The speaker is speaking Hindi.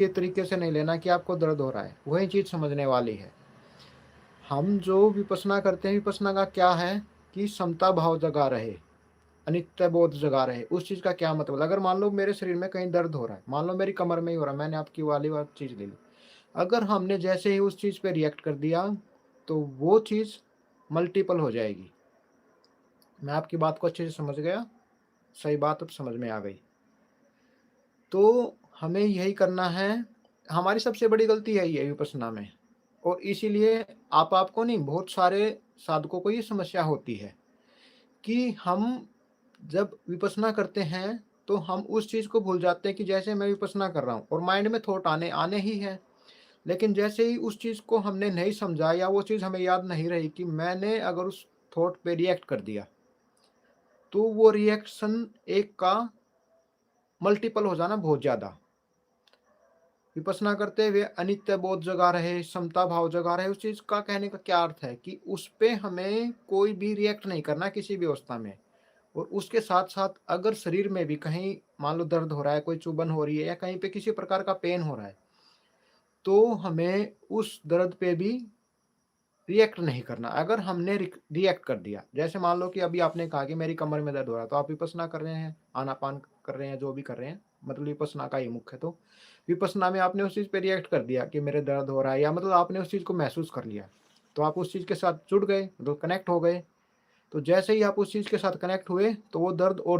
ये तरीके से नहीं लेना कि आपको दर्द हो रहा है, वही चीज़ समझने वाली है। हम जो विपश्यना करते हैं, विपश्यना का क्या है कि समता भाव जगा रहे, अनित्य बोध जगा रहे। उस चीज़ का क्या मतलब? अगर मान लो मेरे शरीर में कहीं दर्द हो रहा है, मान लो मेरी कमर में ही हो रहा है, मैंने आपकी वाली बात चीज़ ले ली। अगर हमने जैसे ही उस चीज़ पे रिएक्ट कर दिया, तो वो चीज़ मल्टीपल हो जाएगी। मैं आपकी बात को अच्छे से समझ गया, सही बात अब समझ में आ गई। तो हमें यही करना है, हमारी सबसे बड़ी गलती यही है विपश्यना में, और इसीलिए आपको नहीं, बहुत सारे साधकों को ये समस्या होती है कि हम जब विपश्यना करते हैं, तो हम उस चीज़ को भूल जाते हैं कि जैसे मैं विपश्यना कर रहा हूँ और माइंड में थॉट आने आने ही है। लेकिन जैसे ही उस चीज़ को हमने नहीं समझा या वो चीज़ हमें याद नहीं रही कि मैंने अगर उस थॉट पे रिएक्ट कर दिया, तो वो रिएक्शन एक का मल्टीपल हो जाना बहुत ज़्यादा। विपश्यना करते हुए अनित्य बोध जगा रहे, समता भाव जगा रहे, उस चीज़ का कहने का क्या अर्थ है कि उस पे हमें कोई भी रिएक्ट नहीं करना किसी भी अवस्था में। और उसके साथ-साथ अगर शरीर में भी कहीं मान लो दर्द हो रहा है, कोई चुभन हो रही है या कहीं पे किसी प्रकार का पेन हो रहा है, तो हमें उस दर्द पे भी रिएक्ट नहीं करना। अगर हमने रिएक्ट कर दिया, जैसे मान लो कि अभी आपने कहा कि मेरी कमर में दर्द हो रहा है, तो आप विपश्यना कर रहे हैं, आनापान कर रहे हैं, जो भी कर रहे हैं, मतलब विपश्यना का ही मुख्य तो। विपश्यना में आपने उस चीज़ पे रिएक्ट कर दिया कि मेरे दर्द हो रहा है, या मतलब आपने उस चीज़ को महसूस कर लिया। तो आप उस चीज़ के साथ जुड़ गए, मतलब कनेक्ट हो गए। तो जैसे ही आप उस चीज़ के साथ कनेक्ट हुए, तो वो दर्द और